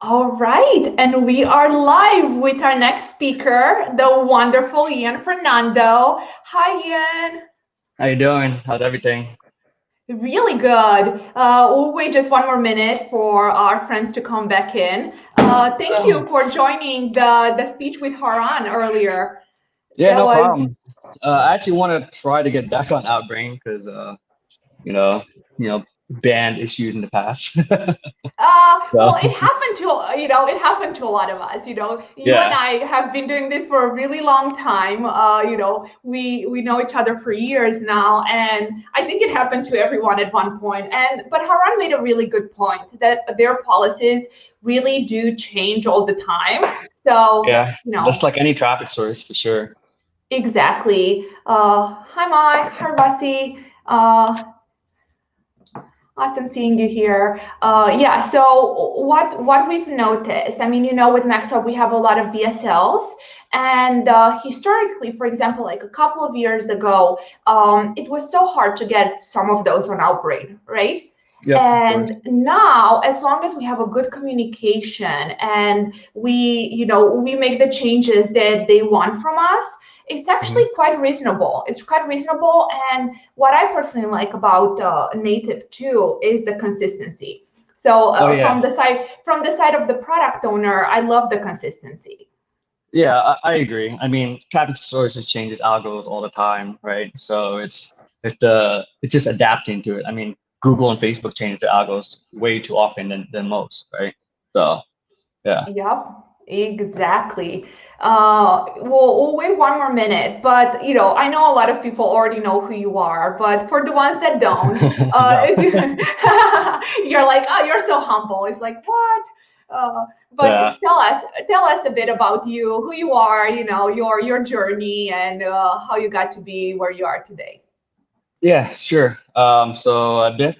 All right, and we are live with our next speaker, the wonderful Fernando. Hi, Ian. How you doing? How's everything? Really good. We'll wait just one more minute for our friends to come back in. Thank you for joining the speech with Haran earlier. Yeah, That no was problem. I actually want to try to get back on Outbrain because you know, band issues in the past. well, So it happened to it happened to a lot of us. You and yeah, I have been doing this for a really long time. We know each other for years now, and I think it happened to everyone at one point. And but Haran made a really good point that their policies really do change all the time. So yeah, just like any traffic source for sure. exactly. Hi, Mike. Hi, Rusty. Awesome seeing you here. Yeah, so what we've noticed, I mean, with MaxWeb, we have a lot of VSLs, and historically, for example, like a couple of years ago, it was so hard to get some of those on Outbrain, right? Yep, of course. And now, as long as we have a good communication and we make the changes that they want from us, it's actually Hmm. quite reasonable. It's quite reasonable, and what I personally like about native too is the consistency. So Oh yeah, from the side of the product owner, I love the consistency. yeah, I agree. I mean, traffic sources changes algos all the time, right? So it's just adapting to it. I mean, Google and Facebook change their algos way too often than most, right? So yeah. Yep, exactly. We'll wait one more minute, but I know a lot of people already know who you are, but for the ones that don't, No. you're like, oh, you're so humble. It's like, what? But Yeah. tell us a bit about you, who you are, your journey, and how you got to be where you are today. Yeah, sure. So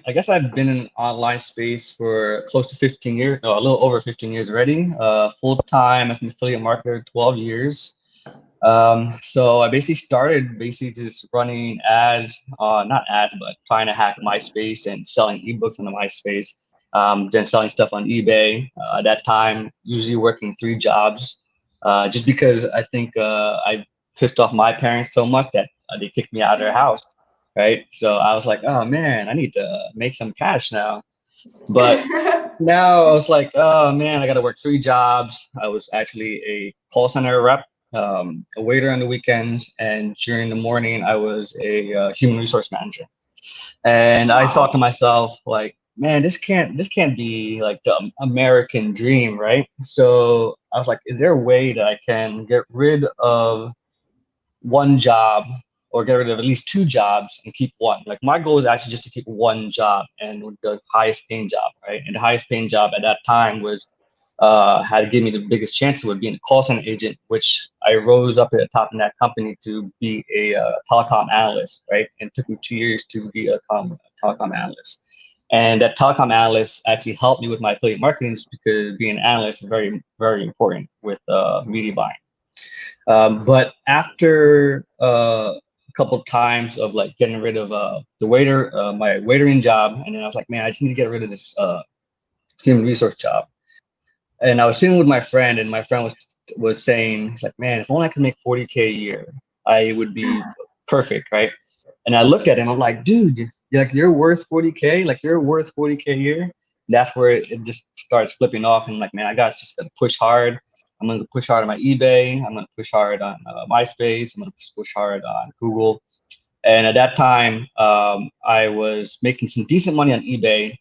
I guess I've been in online space for close to 15 years, no, a little over 15 years already. Full time as an affiliate marketer, 12 years. So I basically started just running ads, not ads, but trying to hack MySpace and selling ebooks on the MySpace. Then selling stuff on eBay. At that time, usually working three jobs, just because I think I pissed off my parents so much that they kicked me out of their house. Right. So I was like, oh man, I need to make some cash now. But now I was like, oh man, I got to work three jobs. I was actually a call center rep, a waiter on the weekends, and during the morning, I was a human resource manager. And I thought to Wow. myself, like, man, this can't be like the American dream, right? So I was like, is there a way that I can get rid of one job or get rid of at least two jobs and keep one? Like my goal is actually just to keep one job and the highest paying job, right? And the highest paying job at that time was had to give me the biggest chance of being a call center agent, which I rose up at the top in that company to be a telecom analyst, right? And it took me 2 years to be a telecom analyst. And that telecom analyst actually helped me with my affiliate marketing because being an analyst is very, very important with media buying. But after a couple of times of like getting rid of my waitering job, and then I was like, man, I just need to get rid of this human resource job. And I was sitting with my friend, and my friend was saying, he's like, man, if only I could make 40K a year, I would be perfect, right? And I looked at him, I'm like, dude, you're worth 40K, like you're worth 40K a year. That's where it just starts flipping off, and like, man, I got just gotta push hard. I'm gonna push hard on my eBay. I'm gonna push hard on MySpace. I'm gonna push hard on Google. And at that time, I was making some decent money on eBay,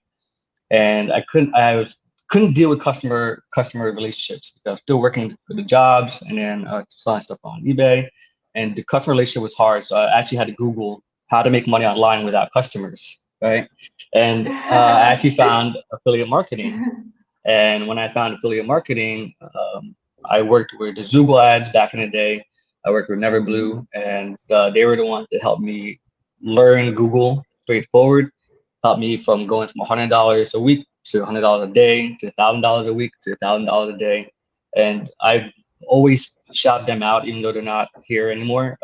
and I couldn't deal with customer relationships because I was still working for the jobs and then selling stuff on eBay, and the customer relationship was hard. So I actually had to Google how to make money online without customers, right? And I actually found affiliate marketing. And when I found affiliate marketing, I worked with the Google ads back in the day. I worked with Neverblue, and they were the ones that helped me learn Google straightforward, helped me from going from $100 a week to $100 a day to $1,000 a week to $1,000 a day. And I always shout them out, even though they're not here anymore.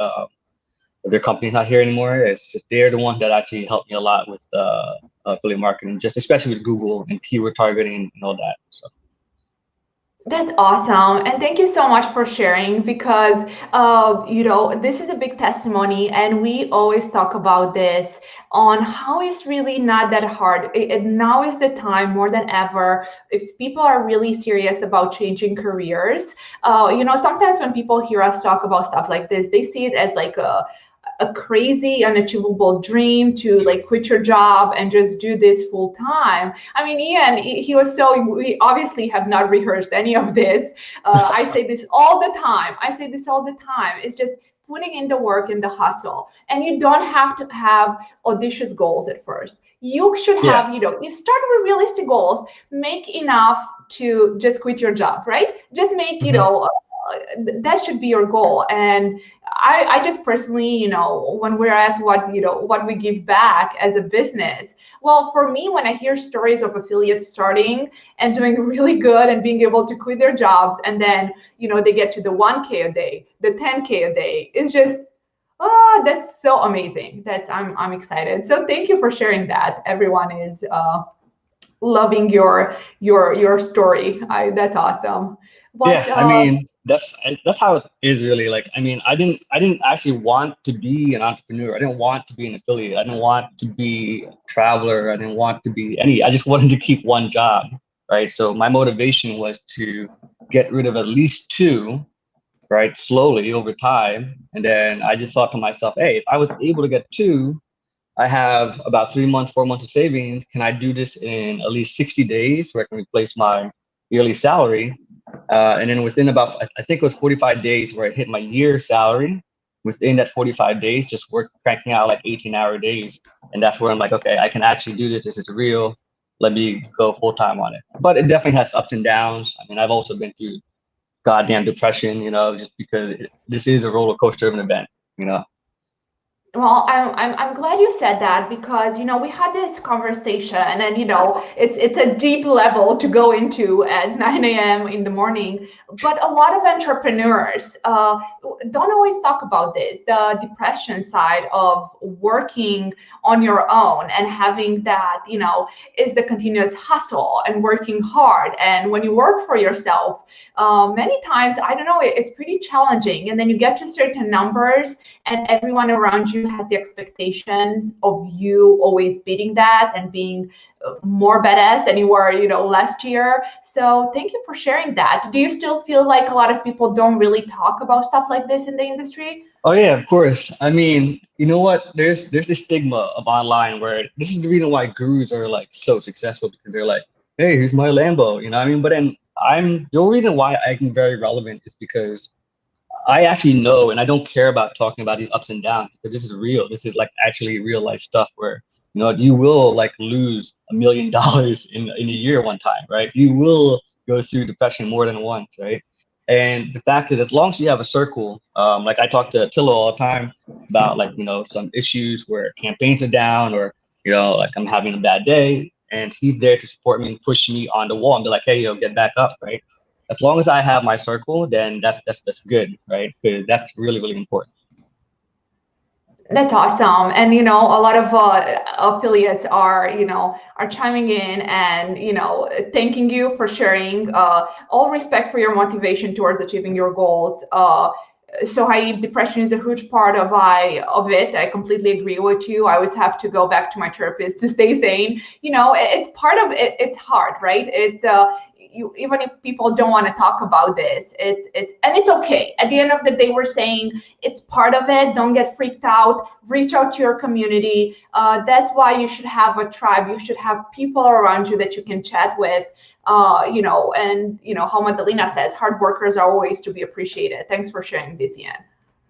Their company's not here anymore. It's just they're the ones that actually helped me a lot with affiliate marketing, just especially with Google and keyword targeting and all that. So That's awesome. And thank you so much for sharing because, this is a big testimony. And we always talk about this on how it's really not that hard. Now is the time more than ever. If people are really serious about changing careers, sometimes when people hear us talk about stuff like this, they see it as like a crazy unachievable dream to like quit your job and just do this full time. I mean, Ian, he was so, we obviously have not rehearsed any of this. I say this all the time. I say this all the time. It's just putting in the work and the hustle. And you don't have to have audacious goals at first. You should Yeah. have, you start with realistic goals, make enough to just quit your job, right? Just make, Mhm. that should be your goal. And I just personally, when we're asked what we give back as a business, well, for me, when I hear stories of affiliates starting and doing really good and being able to quit their jobs, and then, they get to the 1K a day, the 10K a day, it's just, oh, that's so amazing. I'm excited. So thank you for sharing that. Everyone is loving your story. That's awesome. What Yeah, I mean, that's how it is really. Like, I mean, I didn't actually want to be an entrepreneur. I didn't want to be an affiliate. I didn't want to be a traveler. I didn't want to be any. I just wanted to keep one job, right? So my motivation was to get rid of at least two, right, slowly over time. And then I just thought to myself, hey, if I was able to get two, I have about 3 months, 4 months of savings. Can I do this in at least 60 days where I can replace my yearly salary? And then within about, I think it was 45 days where I hit my year salary. Within that 45 days, just work cranking out like 18-hour days. And that's where I'm like, okay, I can actually do this. This is real. Let me go full time on it. But it definitely has ups and downs. I mean, I've also been through goddamn depression, just because this is a roller coaster of an event, you know? Well, I'm glad you said that because we had this conversation, and it's a deep level to go into at 9 a.m. in the morning. But a lot of entrepreneurs don't always talk about this, the depression side of working on your own and having that is the continuous hustle and working hard. And when you work for yourself, many times, I don't know, it's pretty challenging. And then you get to certain numbers and everyone around you has the expectations of you always beating that and being more badass than you were last year. So thank you for sharing that. Do you still feel like a lot of people don't really talk about stuff like this in the industry? Oh yeah, of course. I mean, you know what? There's this stigma of online where this is the reason why gurus are like so successful because they're like, hey, here's my Lambo, you know what I mean? But then the only reason why I'm very relevant is because I actually know and I don't care about talking about these ups and downs because this is real. This is like actually real life stuff where you will like lose $1 million in a year one time, right? You will go through depression more than once, right? And the fact is, as long as you have a circle, like I talk to Tillo all the time about like some issues where campaigns are down or like I'm having a bad day, and he's there to support me and push me on the wall and be like, hey, get back up, right? As long as I have my circle, then that's good, right? Because that's really really important. That's awesome. And a lot of affiliates are chiming in and thanking you for sharing. All respect for your motivation towards achieving your goals. So depression is a huge part of it. I completely agree with you. I always have to go back to my therapist to stay sane. It's part of it. It's hard, right? It's even if people don't want to talk about this, it's okay. At the end of the day, we're saying it's part of it. Don't get freaked out. Reach out to your community. That's why you should have a tribe. You should have people around you that you can chat with. And how Madalena says, hard workers are always to be appreciated. Thanks for sharing this, Ian.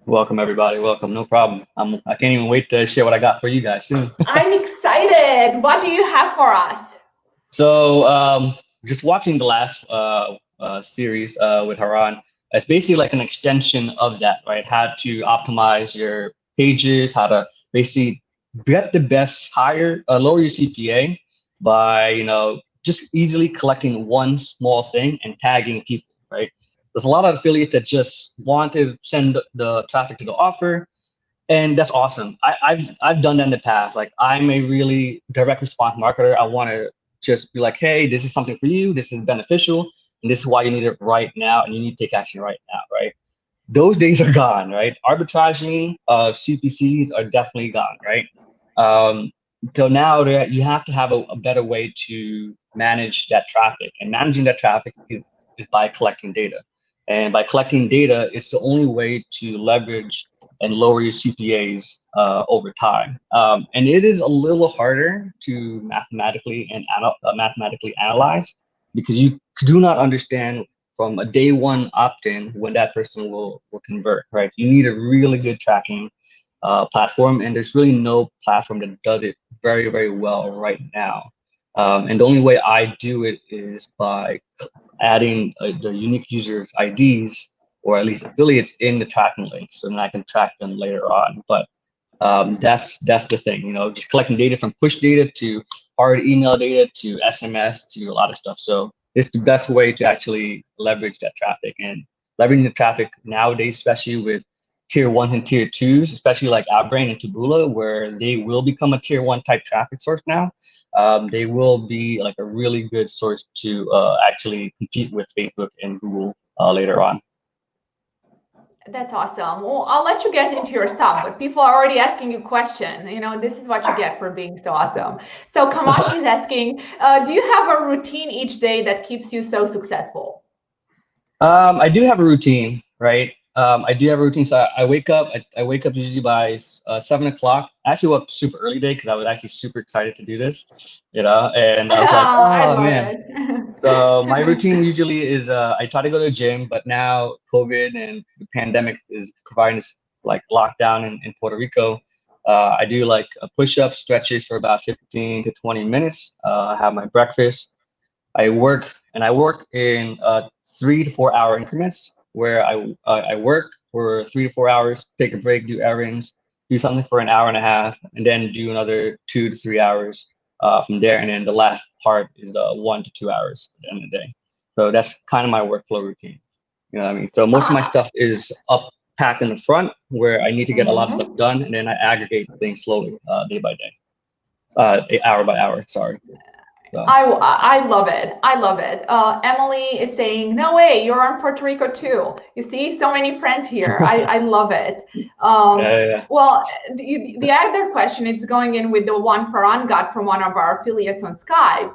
Welcome everybody. Welcome. No problem. I can't even wait to share what I got for you guys soon. I'm excited. What do you have for us? So just watching the last series with Haran, it's basically like an extension of that, right? How to optimize your pages, how to basically get the best higher, lower your CPA by just easily collecting one small thing and tagging people, right? There's a lot of affiliates that just want to send the traffic to the offer, and that's awesome. I've done that in the past. Like I'm a really direct response marketer. I want to just be like, hey, this is something for you. This is beneficial. and this is why you need it right now, and you need to take action right now, right? Those days are gone, right? Arbitraging of CPCs are definitely gone, right? Um, till now, you have to have a better way to manage that traffic, and managing that traffic is by collecting data. And by collecting data, it's the only way to leverage and lower your CPAs over time. And it is a little harder to mathematically analyze because you do not understand from a day one opt-in when that person will convert, right? You need a really good tracking platform, and there's really no platform that does it very, very well right now. And the only way I do it is by adding the unique users IDs, or at least affiliates, in the tracking link, so then I can track them later on. But that's the thing, just collecting data, from push data to hard email data to SMS to a lot of stuff. So it's the best way to actually leverage that traffic, and leveraging the traffic nowadays, especially with tier ones and tier twos, especially like Outbrain and Taboola, where they will become a tier one type traffic source now. They will be like a really good source to actually compete with Facebook and Google later on. That's awesome. Well, I'll let you get into your stuff, but people are already asking you questions. This is what you get for being so awesome. So Kamash is asking, do you have a routine each day that keeps you so successful? I do have a routine, right? I do have a routine. So I wake up. I wake up usually by 7 o'clock. I actually woke up super early today because I was actually super excited to do this, and I was like, I oh love man. So my it. routine usually is I try to go to the gym, but now COVID and the pandemic is providing this like lockdown in Puerto Rico. I do like push-ups, stretches for about 15 to 20 minutes. I have my breakfast. I work in 3 to 4 hour increments where I work for 3 to 4 hours, take a break, do errands, do something for an hour and a half, and then do another 2 to 3 hours from there. And then the last part is 1 to 2 hours at the end of the day. So that's kind of my workflow routine. You know what I mean? So most of my stuff is up packed in the front where I need to get a lot of stuff done, and then I aggregate things slowly, day by day, hour by hour. Sorry. So. I love it. I love it. Emily is saying, no way, you're on Puerto Rico too. You see, so many friends here. I love it. Yeah. Well, the other question is going in with the one Farhan got from one of our affiliates on Skype.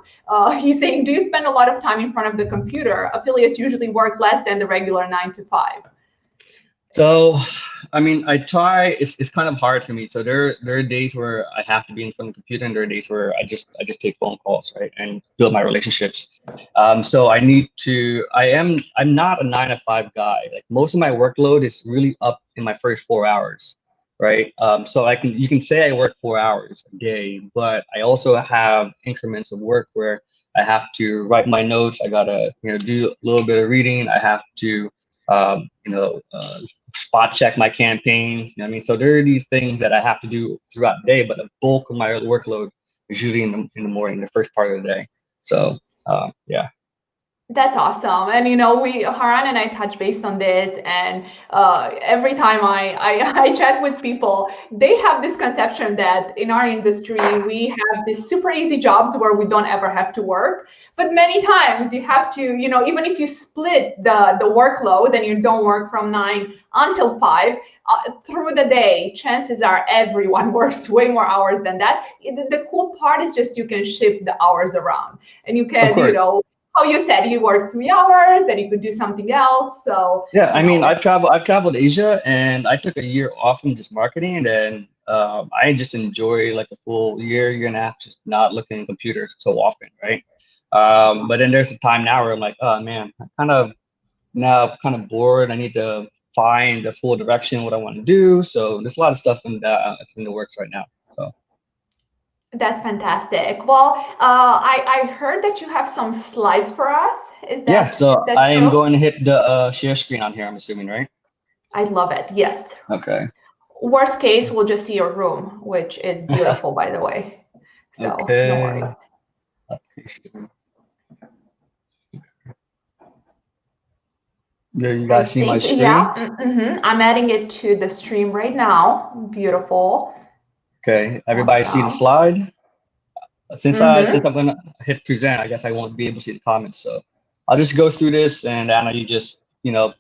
He's saying, do you spend a lot of time in front of the computer? Affiliates usually work less than the regular 9 to 5. So, I mean, I try. It's kind of hard for me. So there are days where I have to be in front of the computer, and there are days where I just take phone calls, right, and build my relationships. So I need to. I'm not a 9 to 5 guy. Like most of my workload is really up in my first 4 hours, right? So you can say I work 4 hours a day, but I also have increments of work where I have to write my notes. I gotta do a little bit of reading. I have to um, you know. Spot check my campaigns. You know what I mean? So there are these things that I have to do throughout the day, but the bulk of my workload is usually in the morning, the first part of the day. So yeah. That's awesome. And Haran and I touch base on this, and every time I chat with people, they have this conception that in our industry we have these super easy jobs where we don't ever have to work. But many times you have to, even if you split the workload and you don't work from 9 until 5, through the day, chances are everyone works way more hours than that. The cool part is just you can shift the hours around, and you can, how you said you work 3 hours, then you could do something else. So yeah, I mean, I've traveled Asia, and I took a year off from just marketing, and then I just enjoy like a full year and a half just not looking at computers so often, right? But then there's a time now where I'm like, oh man, I'm kind of bored. I need to find a full direction what I want to do. So there's a lot of stuff that's in the works right now. So. That's fantastic. Well, I heard that you have some slides for us. Is Yeah, so that I am true? going to hit the share screen on here, I'm assuming, right? I love it. Yes. Okay. Worst case, we'll just see your room, which is beautiful, by the way. So no Okay. worries. There, you I guys see my think, screen? yeah. I'm adding it to the stream right now. Beautiful. Okay, everybody see the Awesome. slide? Since I'm Mm-hmm. gonna hit present, I guess I won't be able to see the comments. So I'll just go through this, and Anna, you just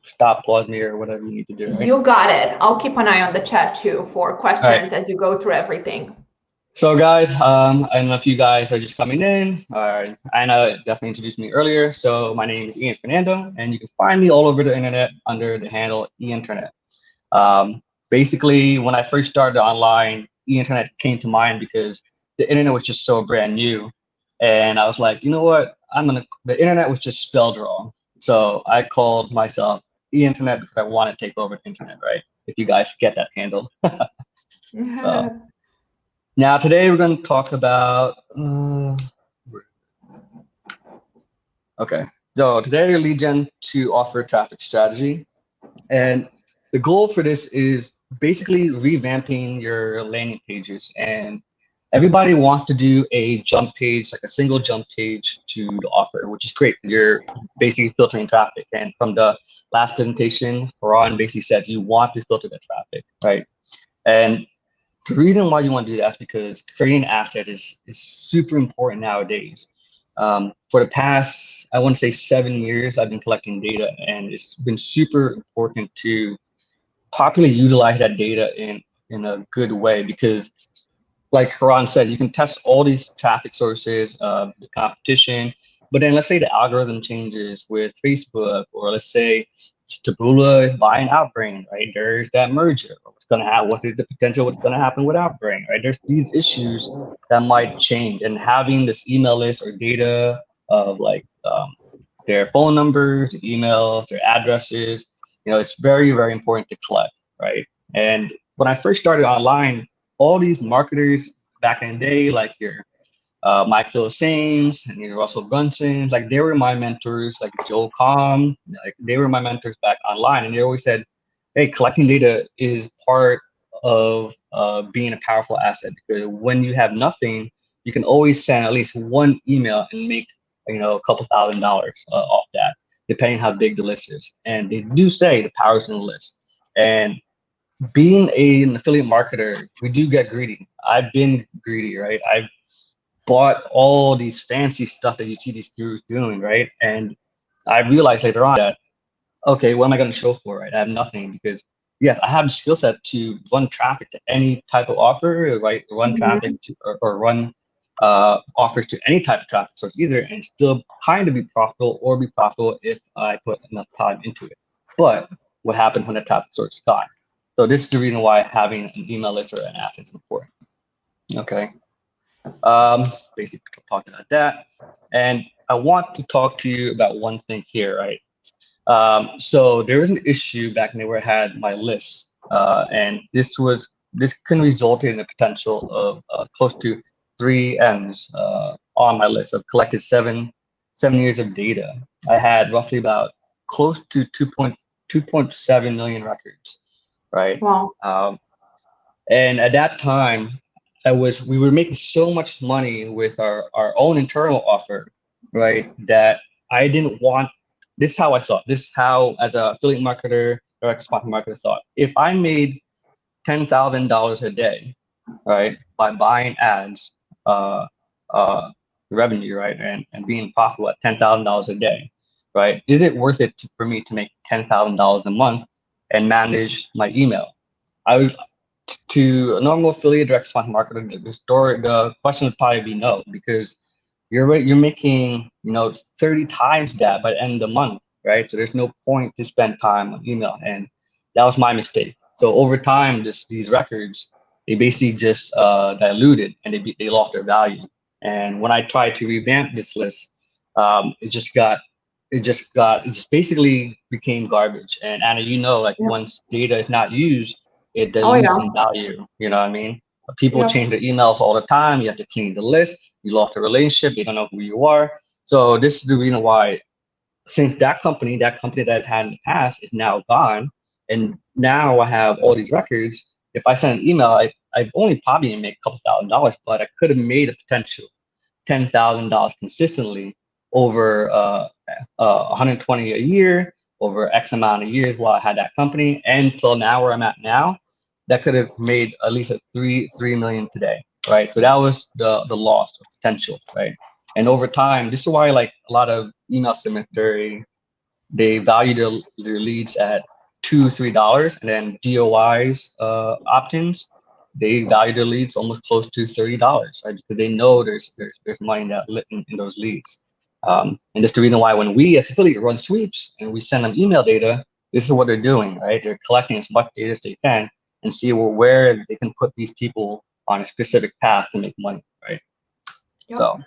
stop, pause me, or whatever you need to do. Right. You got it. I'll keep an eye on the chat too for All right. questions as you go through everything. So guys, I don't know if you guys are just coming in. Anna definitely introduced me earlier. So my name is Ian Fernando, and you can find me all over the internet under the handle eInternet. Basically, when I first started online, eInternet came to mind because the internet was just so brand new, and I was like, you know what? The internet was just spelled wrong, so I called myself eInternet because I want to take over the internet, right? If you guys get that handle. So. Now, today we're going to talk about, okay, so today lead gen to offer traffic strategy. And the goal for this is basically revamping your landing pages. And everybody wants to do a jump page, like a single jump page to the offer, which is great. You're basically filtering traffic. And from the last presentation, Ron basically said you want to filter the traffic, right? And the reason why you want to do that is because creating an asset is super important nowadays. For the past, I want to say 7 years, I've been collecting data, and it's been super important to properly utilize that data in a good way because, like Haran said, you can test all these traffic sources, the competition, but then let's say the algorithm changes with Facebook, or let's say Taboola is buying Outbrain, right? There's that merger. What's going to happen? What is the potential? What's going to happen with Outbrain, right? There's these issues that might change, and having this email list or data of like their phone numbers, emails, their addresses, it's very, very important to collect, right? And when I first started online, all these marketers back in the day, like your Mike Philisanes and your Russell Brunsons, like they were my mentors, like Joel Comm, like they were my mentors back online. And they always said, hey, collecting data is part of being a powerful asset because when you have nothing, you can always send at least one email and make, a couple $1,000 off that, depending how big the list is. And they do say the power's in the list. And being an affiliate marketer, we do get greedy. I've been greedy, right? I've bought all these fancy stuff that you see these gurus doing, right? And I realized later on that, okay, what am I going to show for, right? I have nothing because, yes, I have the skill set to run traffic to any type of offer, right? Run traffic to, or run offers to any type of traffic source either, and still kind of be profitable or be profitable if I put enough time into it. But what happened when the traffic source is gone? So this is the reason why having an email list or an asset is important. Okay. Basically talked about that. And I want to talk to you about one thing here, right? So there was an issue back in the where I had my list, and this can result in the potential of close to 3 M's on my list. I've collected seven years of data. I had roughly about close to 2.7 million records, right? Wow. And at that time, we were making so much money with our own internal offer, right? That I didn't want. This is how I thought. This is how, as an affiliate marketer, direct response marketer, thought. If I made $10,000 a day, right, by buying ads, uh, revenue, right, and being profitable at $10,000 a day, right, is it worth it for me to make $10,000 a month and manage my email? I was to a normal affiliate direct response marketer, the question would probably be no, because you're making 30 times that by the end of the month, right? So there's no point to spend time on email, and that was my mistake. So over time, these records, they basically just diluted, and they lost their value. And when I tried to revamp this list, it just basically became garbage. And Anna, like Yeah. once data is not used, it Oh dilutes yeah. in value. You know what I mean? People Yeah. change their emails all the time. You have to clean the list. You lost a relationship. They don't know who you are. So this is the reason why, since that company that I've had in the past is now gone, and now I have all these records. If I send an email, I've only probably made a couple $1,000, but I could have made a potential $10,000 consistently over 120 a year, over X amount of years while I had that company, and till now where I'm at now, that could have made at least a three million today, right? So that was the loss of potential, right? And over time, this is why like a lot of email cemetery, they value their leads at $2, $3, and then DOIs opt-ins, they value their leads almost close to $30, right? Because they know there's money that lit in those leads. And that's the reason why when we as affiliate run sweeps and we send them email data, this is what they're doing, right? They're collecting as much data as they can and see where they can put these people on a specific path to make money, right? Yep. So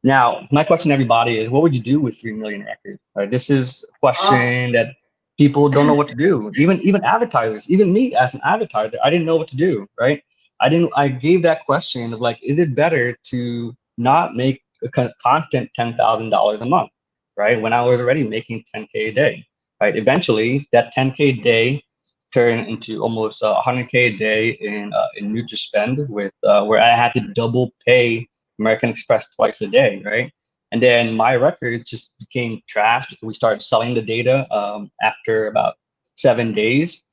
now, my question to everybody is, what would you do with 3 million records? Right? This is a question that people don't know what to do. Even advertisers, even me as an advertiser, I didn't know what to do, right? I gave that question of like, is it better to not make a constant $10,000 a month, right? When I was already making 10K a day, right? Eventually, that 10K a day turned into almost 100K a day in mutual spend with where I had to double pay American Express twice a day, right? And then my records just became trash because we started selling the data after about 7 days.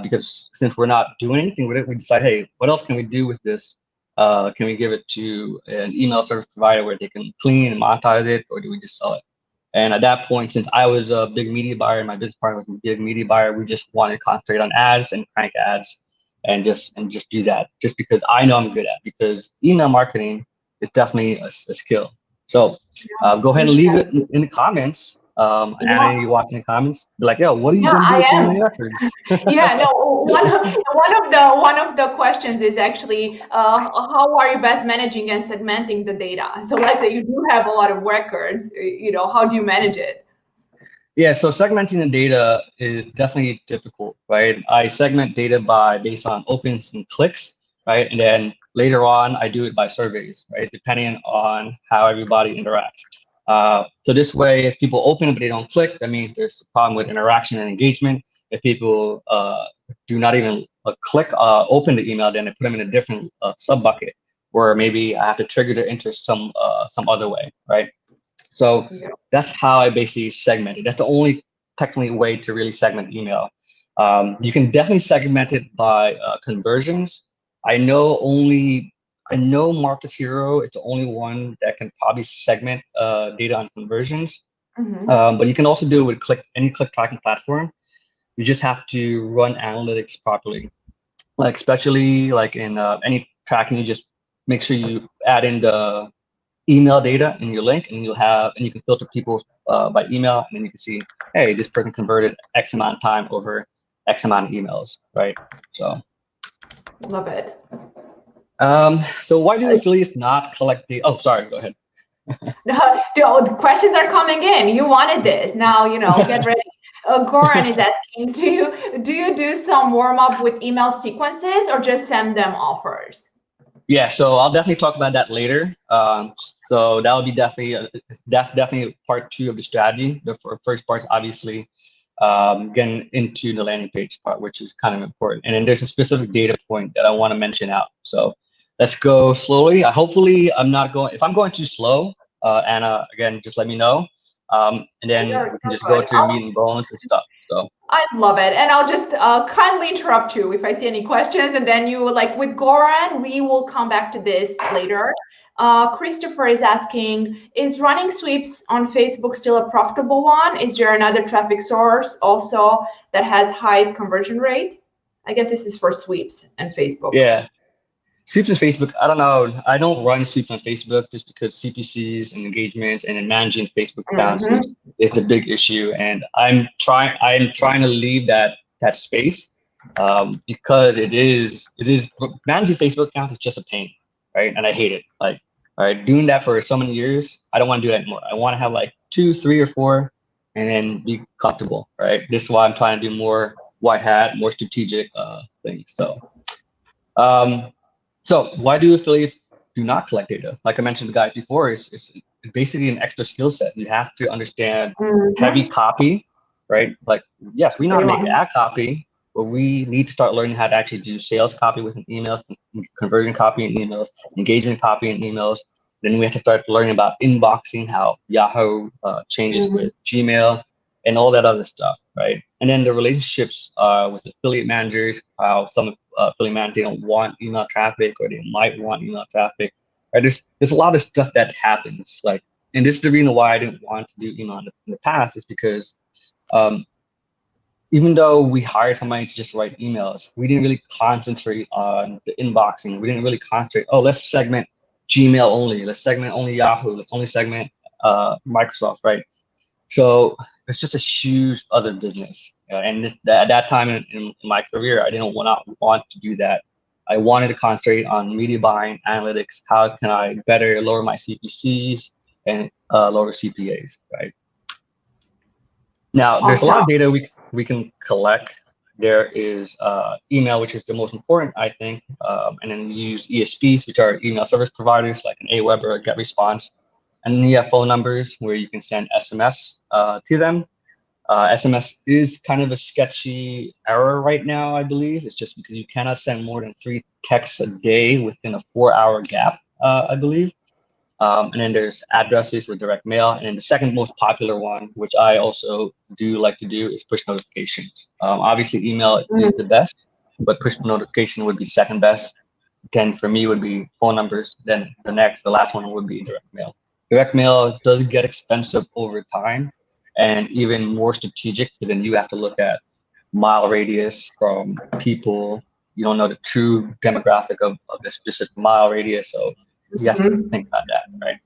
Because since we're not doing anything with it, we decide, hey, what else can we do with this? Can we give it to an email service provider where they can clean and monetize it, or do we just sell it? And at that point, since I was a big media buyer and my business partner was a big media buyer, we just wanted to concentrate on ads and crank ads and just do that, just because I know I'm good at. Because email marketing, it's definitely a skill. So go ahead and leave it in the comments. Anna, you watching the comments? Be like, yo, what are you Yeah, gonna do I with 3 am. million records? Yeah, no, one of the questions is actually how are you best managing and segmenting the data? So let's say you do have a lot of records, how do you manage it? Yeah, so segmenting the data is definitely difficult, right? I segment data based on opens and clicks, right? And then later on, I do it by surveys, right? Depending on how everybody interacts. So this way, if people open it but they don't click, that means there's a problem with interaction and engagement. If people do not even click, open the email, then I put them in a different sub bucket where maybe I have to trigger their interest some other way, right? So Yeah. that's how I basically segment it. That's the only technically way to really segment email. You can definitely segment it by conversions. I know Market Hero is the only one that can probably segment data on conversions. Mm-hmm. But you can also do it with any click tracking platform. You just have to run analytics properly. Like especially like in any tracking, you just make sure you add in the email data in your link, and you can filter people by email, and then you can see, hey, this person converted X amount of time over X amount of emails, right? So Love it. so why do affiliates not collect the, oh, sorry, go ahead. The questions are coming in. You wanted this. Now, get ready. Goran is asking, do you do some warm up with email sequences or just send them offers? Yeah, so I'll definitely talk about that later. So that will be that's definitely part two of the strategy. The first part is obviously getting into the landing page part, which is kind of important. And then there's a specific data point that I want to mention out. So let's go slowly. Hopefully I'm not going, if I'm going too slow, Anna, again, just let me know. And then we can just go to meat and bones and stuff. So I love it. And I'll just kindly interrupt you if I see any questions. And then you, like with Goran, we will come back to this later. Christopher is asking, is running sweeps on Facebook still a profitable one? Is there another traffic source also that has high conversion rate? I guess this is for sweeps and Facebook. yeah. Sweeps on Facebook, I don't know. I don't run sweeps on Facebook just because CPCs and engagement and then managing Facebook accounts is a big issue. And I'm trying to leave that space because it is managing Facebook accounts is just a pain, right? And I hate it. Like, all right, doing that for so many years, I don't want to do that anymore. I want to have like 2, 3, or 4, and then be comfortable, right? This is why I'm trying to do more white hat, more strategic things. Um, so why do affiliates do not collect data? Like I mentioned, the guys before, it's basically an extra skill set. You have to understand heavy copy, right? Like, yes, we know how to make ad copy, but we need to start learning how to actually do sales copy within emails, conversion copy in emails, engagement copy in emails. Then we have to start learning about inboxing, how Yahoo changes with Gmail, and all that other stuff, right? And then the relationships with affiliate managers, how some affiliate managers, they don't want email traffic or they might want email traffic, right? There's a lot of stuff that happens, like, and this is the reason why I didn't want to do email in the past, is because um, even though we hired somebody to just write emails, we didn't really concentrate on the inboxing. We didn't really concentrate, oh, let's segment Gmail only, let's segment only Yahoo, let's only segment Microsoft, right? So it's just a huge other business. And at that time in my career, I didn't want to do that. I wanted to concentrate on media buying, analytics. How can I better lower my CPCs and lower CPAs, right? Now, there's a lot Awesome. of data we can collect. There is email, which is the most important, I think, and then we use ESPs, which are email service providers like an AWeber or a GetResponse. And then you have phone numbers where you can send SMS to them. SMS is kind of a sketchy error right now, I believe. It's just because you cannot send more than 3 texts a day within a 4-hour gap, I believe. And then there's addresses with direct mail. And then the second most popular one, which I also do like to do, is push notifications. Obviously, email is the best, but push notification would be second best. Then for me would be phone numbers. Then the last one would be direct mail. Direct mail does get expensive over time and even more strategic, but then you have to look at mile radius from people. You don't know the true demographic of the specific mile radius. So you have to think about that, right?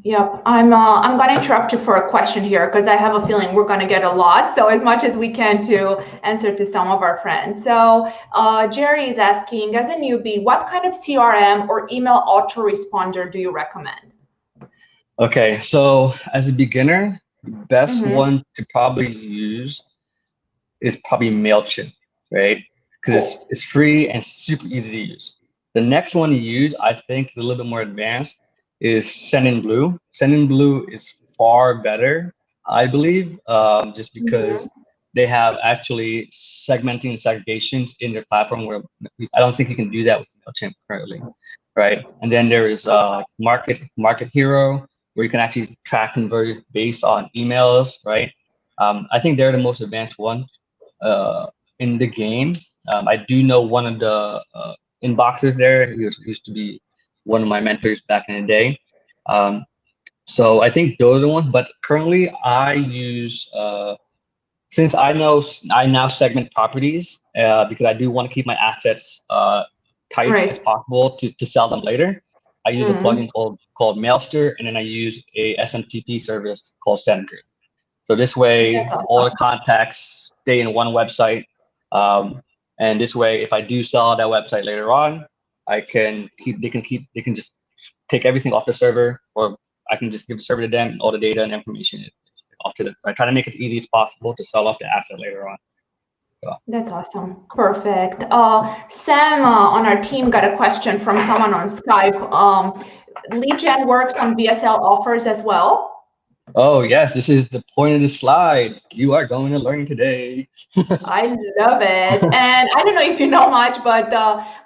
Yep, I'm going to interrupt you for a question here because I have a feeling we're going to get a lot. So as much as we can to answer to some of our friends. So Jerry is asking, as a newbie, what kind of CRM or email autoresponder do you recommend? Okay, so as a beginner, the best one to probably use is probably MailChimp, right? Because it's free and super easy to use. The next one to use, I think, is a little bit more advanced, is Sendinblue. Sendinblue is far better, I believe, just because they have actually segmenting and segregations in their platform where I don't think you can do that with MailChimp currently, right? And then there is Market Hero, where you can actually track conversion based on emails, right? I think they're the most advanced one in the game. I do know one of the inboxes there. He used to be one of my mentors back in the day. So I think those are the ones. But currently, I use since I now segment properties because I do want to keep my assets tight as possible to sell them later. I use a plugin called Mailster, and then I use a SMTP service called SendGrid. So this way, all the contacts stay in one website. And this way, if I do sell that website later on, they can just take everything off the server, or I can just give the server to them and all the data and information off to them. I try to make it as easy as possible to sell off the asset later on. So. That's awesome. Perfect. Sam on our team got a question from someone on Skype. Lead gen works on VSL offers as well. Oh, yes, this is the point of the slide. You are going to learn today. I love it. And I don't know if you know much, but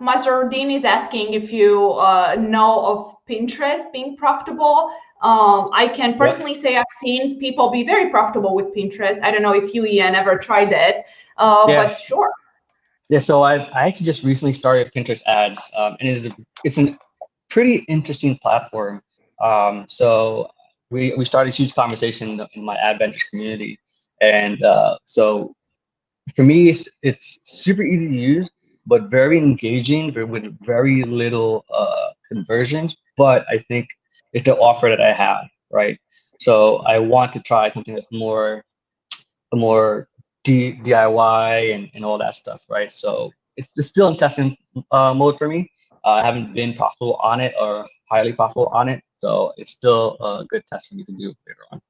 Masrudin is asking if you know of Pinterest being profitable. I can personally say I've seen people be very profitable with Pinterest. I don't know if you, Ian, ever tried it, but sure. Yeah, so I actually just recently started Pinterest ads, and it's a pretty interesting platform. So we started a huge conversation in my ad vendors community, and so for me, it's super easy to use, but very engaging with very little conversions. But I think it's the offer that I have, right? So I want to try something that's more DIY and all that stuff, right? So it's still in testing mode for me. I haven't been profitable on it or highly profitable on it, so it's still a good test for me to do later on.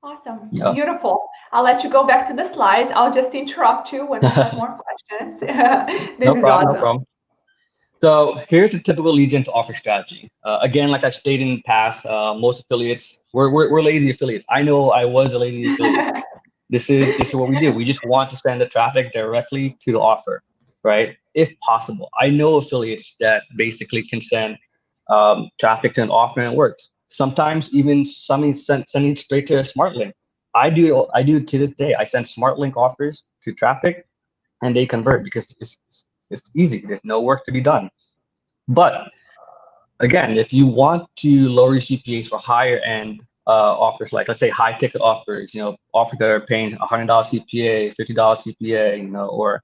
Awesome. Yeah. Beautiful. I'll let you go back to the slides. I'll just interrupt you when we have more questions. This is awesome. No problem. So here's a typical lead gen to offer strategy. Again, like I stated in the past, most affiliates, we're lazy affiliates. I know I was a lazy affiliate. This is what we do. We just want to send the traffic directly to the offer, right? If possible. I know affiliates that basically can send traffic to an offer and it works. Sometimes even sending straight to a smart link. I do to this day. I send smart link offers to traffic and they convert because it's easy. There's no work to be done. But again, if you want to lower your CPAs for higher end offers, like let's say high ticket offers, offers that are paying $100 CPA, $50 CPA, or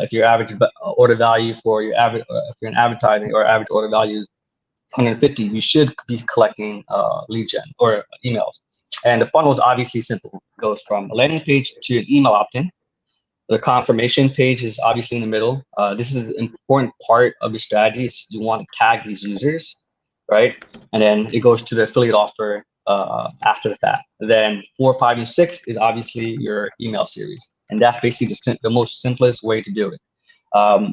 if your average order value for your average, if you're in advertising or average order value is 150, you should be collecting lead gen or emails. And the funnel is obviously simple. It goes from a landing page to an email opt-in. The confirmation page is obviously in the middle. This is an important part of the strategy. Is you want to tag these users, right? And then it goes to the affiliate offer after the fact. Then 4, 5, and 6 is obviously your email series. And that's basically the most simplest way to do it.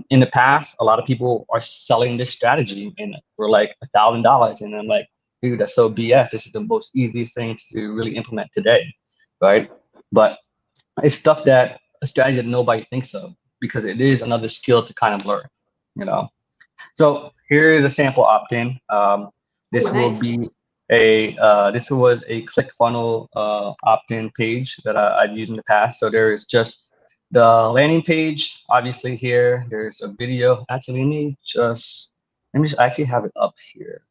In the past, a lot of people are selling this strategy and for like $1,000. And I'm like, dude, that's so BS. This is the most easiest thing to really implement today, right? But it's stuff that a strategy that nobody thinks of because it is another skill to kind of learn. So here is a sample opt-in. This Oh, will nice. be this was a ClickFunnels opt-in page that I've used in the past. So there is just the landing page, obviously here. There's a video. Actually, let me just actually have it up here.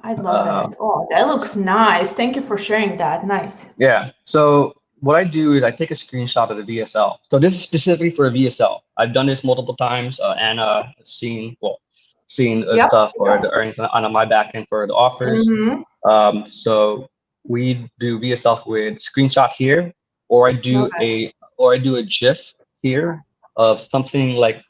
I love it. Oh, that looks nice. Thank you for sharing that. Nice. Yeah. So what I do is I take a screenshot of the VSL. So this is specifically for a VSL. I've done this multiple times. Anna seen Yep. stuff or the earnings on my back end for the offers. Mm-hmm. So we do VSL with screenshots here, or Okay. I do a GIF here of something like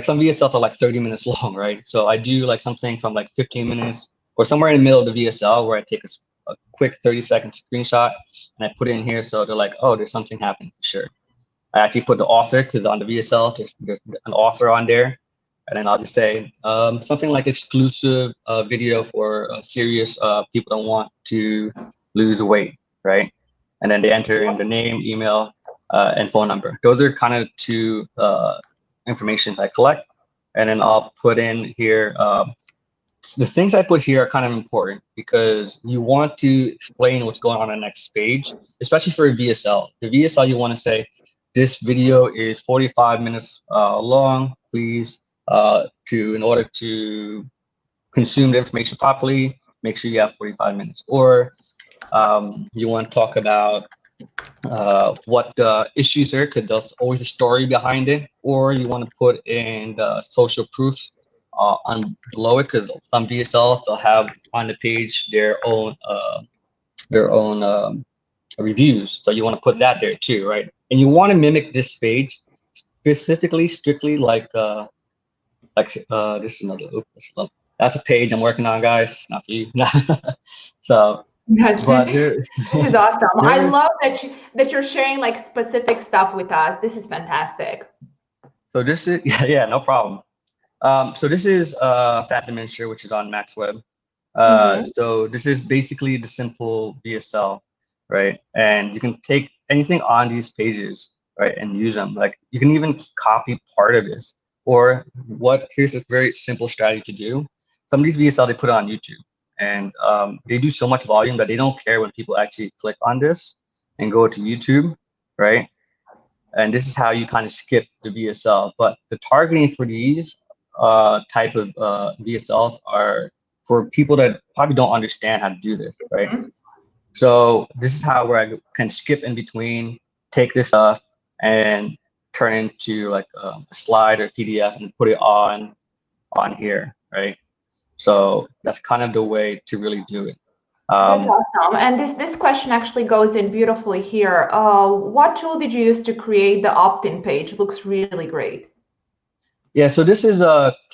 some VSLs are like 30 minutes long, right? So I do like something from like 15 minutes or somewhere in the middle of the VSL where I take a quick 30-second screenshot and I put it in here. So they're like, oh, there's something happening for sure. I actually put the author because on the VSL, there's an author on there. And then I'll just say something like exclusive video for serious people that want to lose weight, right? And then they enter in the name, email, and phone number. Those are kind of two informations I collect. And then I'll put in here, the things I put here are kind of important because you want to explain what's going on the next page, especially for a VSL. The VSL, you want to say, this video is 45 minutes long. Please, in order to consume the information properly, make sure you have 45 minutes. Or you want to talk about what the issues are, because there's always a story behind it, or you want to put in the social proofs on below it, because some VSLs they'll have on the page their own reviews, so you want to put that there too, right? And you want to mimic this page specifically, strictly this is that's a page I'm working on, guys, not for you. So, but This is awesome. I there's love that you're sharing like specific stuff with us. This is fantastic. so this is yeah, no problem. So this is fat dementia, which is on MaxWeb. Mm-hmm. So this is basically the simple VSL, right? And you can take anything on these pages, right, and use them. Like you can even copy part of this. Or here's a very simple strategy to do. Some of these VSL they put on YouTube, and they do so much volume that they don't care when people actually click on this and go to YouTube, right? And this is how you kind of skip the VSL. But the targeting for these type of VSLs are for people that probably don't understand how to do this, right? Mm-hmm. So this is how where I can skip in between, take this stuff and turn into like a slide or PDF and put it on here, right? So that's kind of the way to really do it. That's awesome. And this question actually goes in beautifully here. What tool did you use to create the opt-in page? It looks really great. Yeah, so this is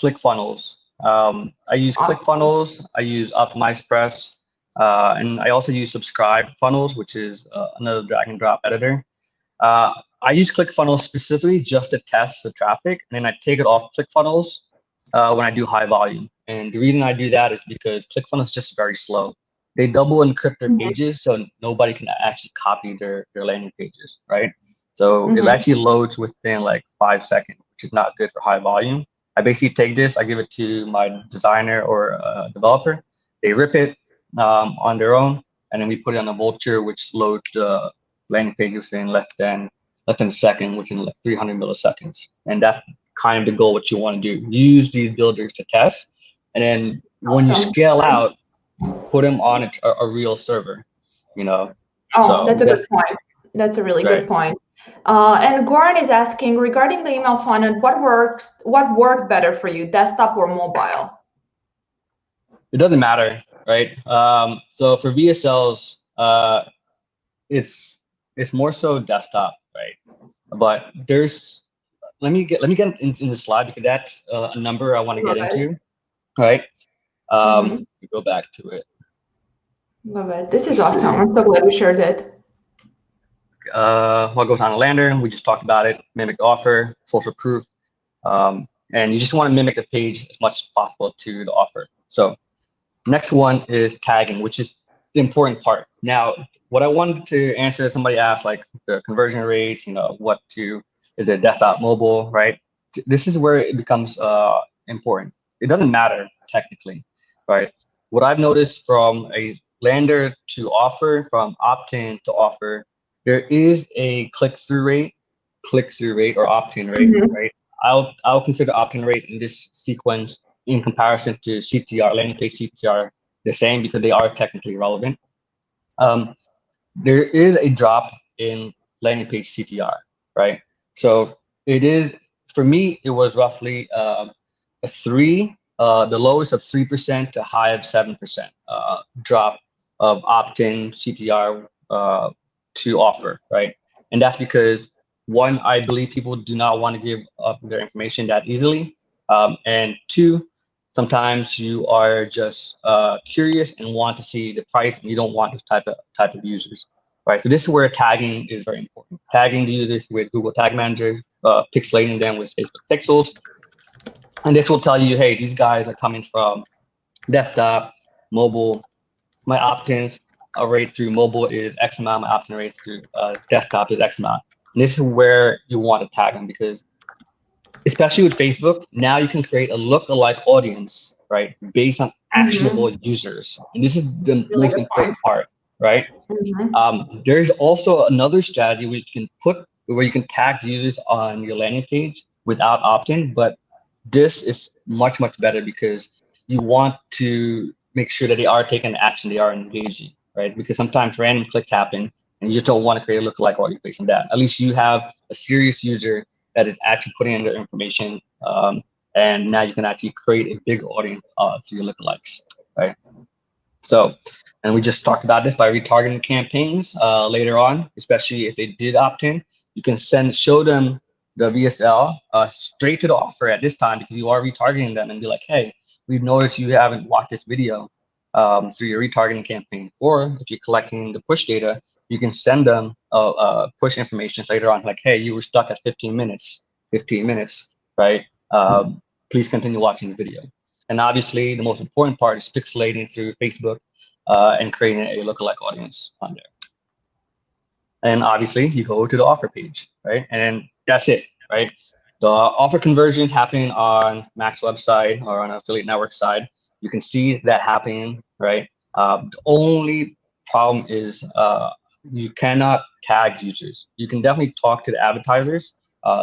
ClickFunnels. I use Awesome. ClickFunnels, I use OptimizePress, and I also use Subscribe Funnels, which is another drag and drop editor. I use ClickFunnels specifically just to test the traffic, and then I take it off ClickFunnels when I do high volume. And the reason I do that is because ClickFunnels is just very slow. They double encrypt their Mm-hmm. pages, so nobody can actually copy their landing pages, right? So it Mm-hmm. actually loads within like 5 seconds, which is not good for high volume. I basically take this, I give it to my designer or developer. They rip it on their own, and then we put it on a Vultr, which loads the landing pages in less than a second, within like 300 milliseconds. And that's kind of the goal, what you want to do. Use these builders to test, And then when you Awesome. scale out, put them on a real server, you know. Oh, So that's a good that's point. That's a really good right. point. And Goran is asking regarding the email funnel, what worked better for you, desktop or mobile? It doesn't matter, right? So for VSLs, it's more so desktop, right? But there's let me get in the slide because that's a number I want to Love get it. into, right? Hmm. Go back to it. Love it. This is Let's awesome. see. I'm so glad we shared it. What goes on a lander? We just talked about it. Mimic the offer, social proof, and you just want to mimic the page as much as possible to the offer. So next one is tagging, which is the important part. Now, what I wanted to answer, somebody asked like the conversion rates, is it desktop, mobile, right? This is where it becomes important. It doesn't matter technically, right? What I've noticed from a lander to offer, from opt-in to offer, there is a click-through rate or opt-in rate, Hmm. right? I'll consider opt-in rate in this sequence in comparison to CTR, landing page CTR, the same because they are technically relevant. Um, there is a drop in landing page CTR, right? So it is, for me, it was roughly a 3, the lowest of 3% to high of 7% drop of opt-in CTR to offer, right? And that's because one, I believe people do not want to give up their information that easily. And two, sometimes you are just curious and want to see the price, and you don't want this type of users, right? So this is where tagging is very important. Tagging the users with Google Tag Manager, pixelating them with Facebook Pixels, and this will tell you, hey, these guys are coming from desktop, mobile. My opt-ins rate through mobile is X amount. My opt-in rate through desktop is X amount. And this is where you want to tag them because, especially with Facebook, now you can create a look-alike audience, right, based on Hmm. actionable users. And this is the Really most good point. important part, right? Hmm. There's also another strategy where you can tag users on your landing page without opt-in, but this is much better because you want to make sure that they are taking action, they are engaging, right? Because sometimes random clicks happen and you just don't want to create a lookalike audience based on that. At least you have a serious user that is actually putting in their information, and now you can actually create a big audience through your lookalikes, right? So, and we just talked about this by retargeting campaigns later on, especially if they did opt in. You can show them the VSL straight to the offer at this time because you are retargeting them and be like, hey, we've noticed you haven't watched this video through your retargeting campaign. Or if you're collecting the push data, you can send them push information later on, like, hey, you were stuck at 15 minutes, right? Please continue watching the video. And obviously, the most important part is pixelating through Facebook and creating a lookalike audience on there. And obviously, you go to the offer page, right? And that's it, right? The offer conversions happening on MaxWeb side or on affiliate network side. You can see that happening, right? The only problem is you cannot tag users. You can definitely talk to the advertisers.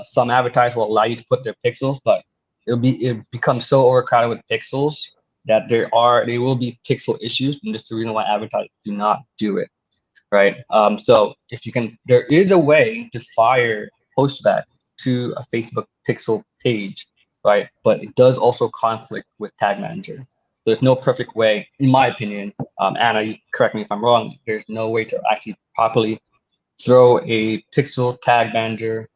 Some advertisers will allow you to put their pixels, but it becomes so overcrowded with pixels that there will be pixel issues, and this is the reason why advertisers do not do it, right? So if you can, there is a way to fire postback to a Facebook pixel page, right? But it does also conflict with Tag Manager. There's no perfect way, in my opinion. Anna, you correct me if I'm wrong. There's no way to actually properly throw a pixel Tag Manager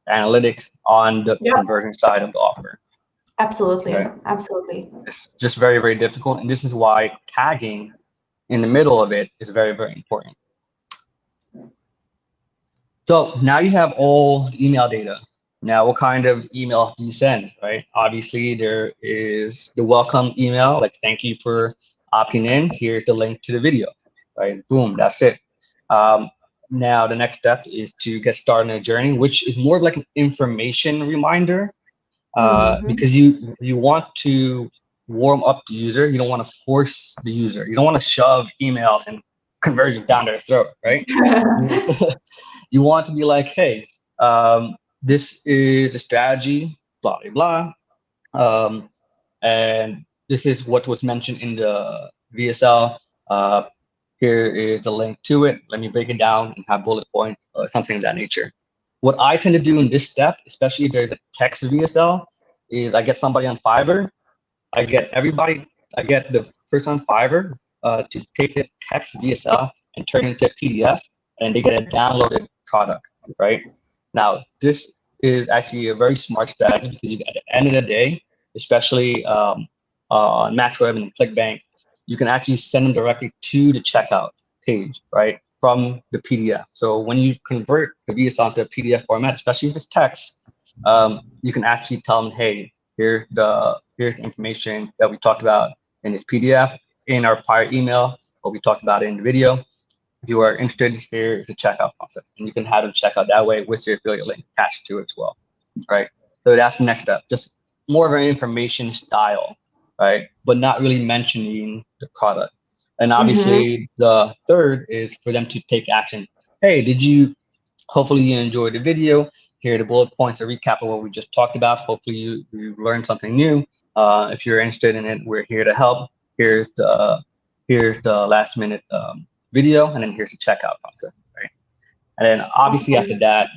analytics on the Yep. conversion side of the offer. Absolutely. Okay, Absolutely. it's just very difficult, and this is why tagging in the middle of it is very important. So now you have all the email data. Now, what kind of email do you send, right? Obviously, there is the welcome email, like thank you for opting in. Here's the link to the video, right? Boom, that's it. Um, Now, the next step is to get started on a journey, which is more of like an information reminder, Hmm. because you want to warm up the user. You don't want to force the user. You don't want to shove emails and conversions down their throat, right? You want to be like, hey, this is the strategy, blah, blah, blah. And this is what was mentioned in the VSL. Uh, Here is a link to it. Let me break it down and have bullet points or something of that nature. What I tend to do in this step, especially if there's a text VSL, is I get somebody on Fiverr. I get the person on Fiverr to take the text VSL and turn it into a PDF, and they get a downloaded product, right? Now, this is actually a very smart strategy because at the end of the day, especially on MaxWeb and ClickBank, you can actually send them directly to the checkout page, right, from the PDF. So when you convert the VSL onto a PDF format, especially if it's text, you can actually tell them, hey, here's the information that we talked about in this PDF, in our prior email, what we talked about in the video. If you are interested, here's the checkout process, and you can have them check out that way with your affiliate link attached to it as well, right? So that's the next step, just more of an information style, right? But not really mentioning the product. And obviously, the third is for them to take action. Hey, hopefully you enjoyed the video. Here are the bullet points, a recap of what we just talked about. Hopefully you learned something new. If you're interested in it, we're here to help. Here's the last minute video, and then here's the checkout process, right? And then obviously after that,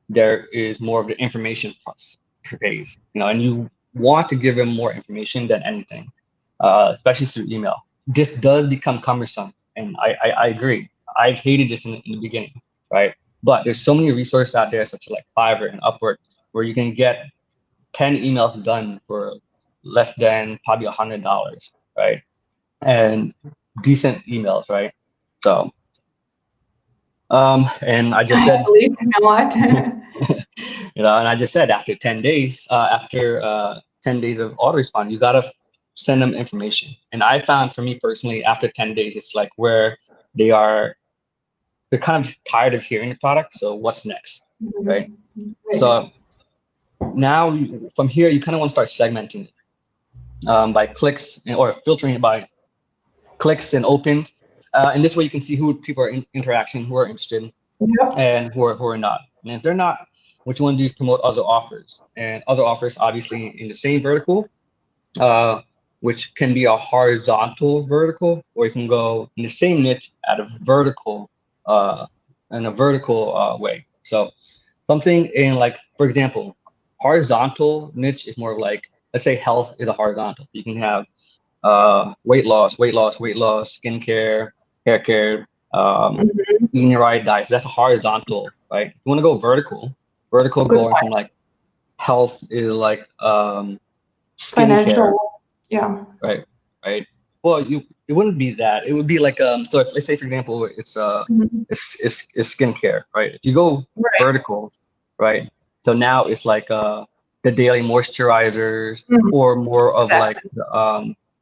there is more of the information phase, and you want to give them more information than anything, especially through email. This does become cumbersome, and I agree. I've hated this in the beginning, right? But there's so many resources out there, such as like Fiverr and Upwork, where you can get 10 emails done for less than probably $100, right? And decent emails, right? So, and I just said, You know what? and I just said after 10 days, after 10 days of autorespond, you gotta send them information. And I found for me personally, after 10 days, it's like where they're kind of tired of hearing the product. So what's next, right? So now from here, you kind of want to start segmenting it by clicks or filtering it by clicks and opens. And this way you can see who people are interaction, who are interested, and who are not. And if they're not, what you want to do is promote other offers. And other offers, obviously, in the same vertical, which can be a horizontal vertical, or you can go in the same niche at a vertical way. So something in, like, for example, horizontal niche is more of like, let's say health is a horizontal. You can have weight loss, skincare, hair care, eating the right diet. So that's a horizontal, right? If you want to go vertical going from like health is like skincare. Yeah. Right. Well, it wouldn't be that. It would be like so let's say for example it's it's skincare, right? If you go vertical, right? So now it's like the daily moisturizers, or more of like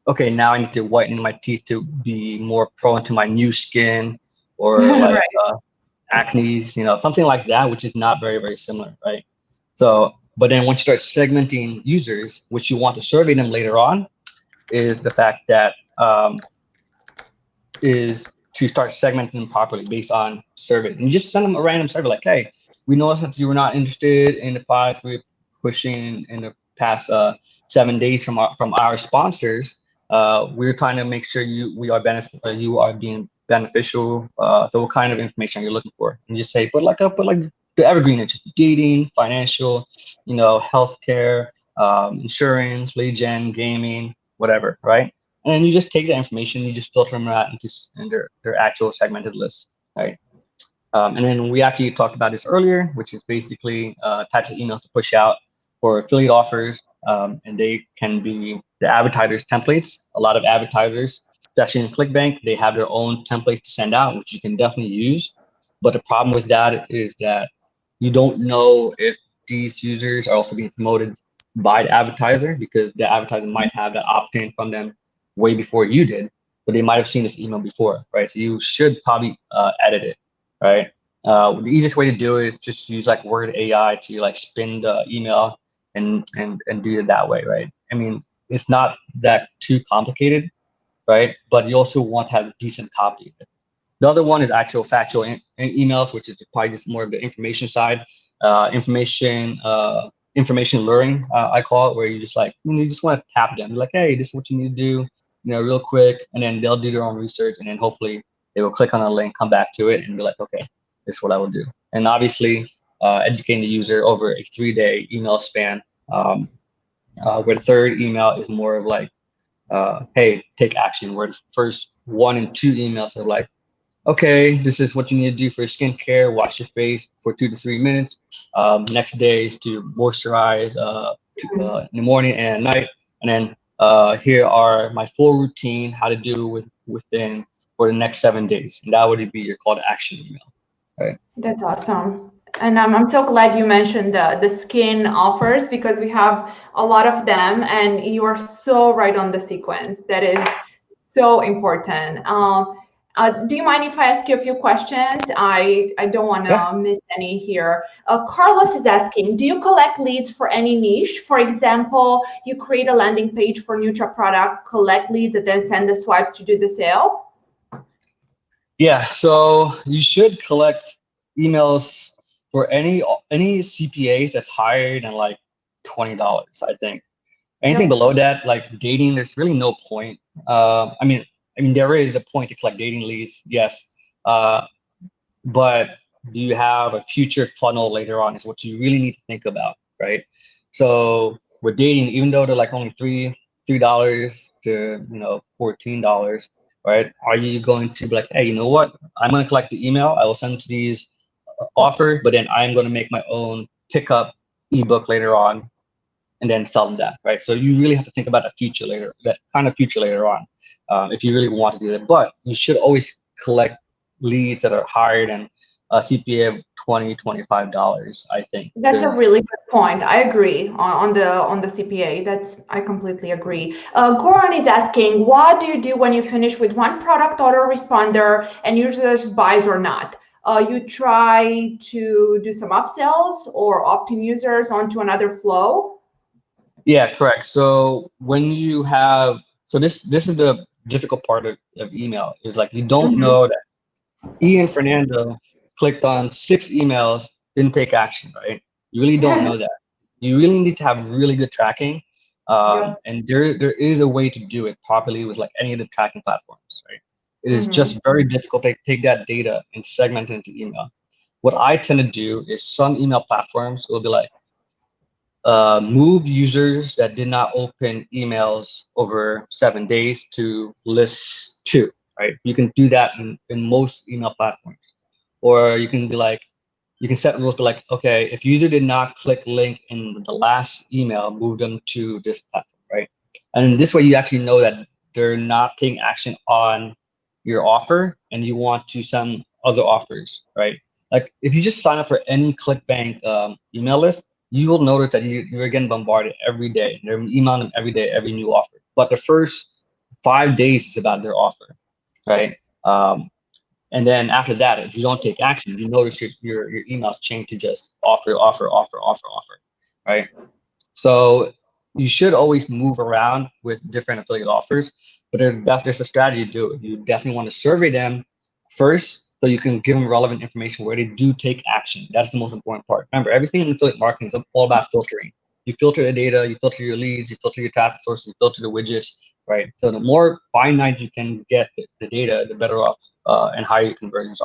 okay, now I need to whiten my teeth to be more prone to my new skin, or like acne, something like that, which is not very, very similar, right? So, but then once you start segmenting users, which you want to survey them later on, is the fact that is to start segmenting them properly based on survey. And you just send them a random survey like, hey, we noticed that you were not interested in the products we're pushing in the past 7 days from our sponsors. We're trying to make sure you are being beneficial. So what kind of information are you looking for? And just say put like the evergreen niche: dating, financial, healthcare, insurance, lead gen, gaming, whatever, right? And then you just take that information, you just filter them out into their actual segmented list, right? And then we actually talked about this earlier, which is basically types of emails to push out for affiliate offers, and they can be the advertisers' templates. A lot of advertisers, especially in ClickBank, they have their own templates to send out, which you can definitely use. But the problem with that is that you don't know if these users are also being promoted by the advertiser, because the advertiser might have that opt-in from them way before you did, but they might have seen this email before, right? So you should probably edit it, right? The easiest way to do it is just use like Word AI to like spin the email and do it that way, right? I mean, it's not that too complicated, right? But you also want to have a decent copy. The other one is actual factual emails, which is probably just more of the information side. Information information learning, I call it, where you just like, you just want to tap them. You're like, hey, this is what you need to do, real quick, and then they'll do their own research, and then hopefully they will click on a link, come back to it, and be like, okay, this is what I will do. And obviously, educating the user over a 3-day email span, where the third email is more of like, hey, take action, where the first 1 and 2 emails are like, okay, this is what you need to do for skincare. Wash your face for 2 to 3 minutes. Next day is to moisturize in the morning and at night. And then here are my full routine, how to do within for the next 7 days. And that would be your call to action email. Right. That's awesome. And I'm so glad you mentioned the skin offers, because we have a lot of them, and you are so right on the sequence. That is so important. Do you mind if I ask you a few questions? I don't want to miss any here. Carlos is asking, do you collect leads for any niche? For example, you create a landing page for Nutra product, collect leads, and then send the swipes to do the sale? Yeah, so you should collect emails for any CPA that's higher than like $20, I think. Anything below that, like dating, there's really no point. I mean, there is a point to collect dating leads, yes. But do you have a future funnel later on is what you really need to think about, right? So with dating, even though they're like only $3 to $14, right? Are you going to be like, hey, you know what? I'm going to collect the email. I will send to these offer, but then I'm going to make my own pickup ebook later on, and then sell them that, right? So you really have to think about that kind of future later on, if you really want to do that. But you should always collect leads that are higher than a CPA of $20, $25, I think. That's a really good point. I agree on the CPA. I completely agree. Goran is asking, what do you do when you finish with one product autoresponder and users buys or not? You try to do some upsells or opt-in users onto another flow? Yeah, correct. So when you have, so this is the difficult part of email, is like you don't know that Ian Fernando clicked on 6 emails, didn't take action, right? You really don't know that. You really need to have really good tracking. And there is a way to do it properly with like any of the tracking platforms, right? It is just very difficult to take that data and segment it into email. What I tend to do is some email platforms will be like, move users that did not open emails over 7 days to list 2, right? You can do that in most email platforms. Or you can be like, you can set rules, but like, okay, if user did not click link in the last email, move them to this platform, right? And this way you actually know that they're not taking action on your offer and you want to send other offers, right? Like if you just sign up for any ClickBank email list, you will notice that you're getting bombarded every day. They're emailing them every day, every new offer. But the first 5 days is about their offer, right? And then after that, if you don't take action, you notice your emails change to just offer, offer, offer, offer, offer, right? So you should always move around with different affiliate offers, but there's a strategy to do it. You definitely want to survey them first so you can give them relevant information where they do take action. That's the most important part. Remember, everything in affiliate marketing is all about filtering. You filter the data, you filter your leads, you filter your traffic sources, you filter the widgets, right? So the more finite you can get the data, the better off and higher your conversions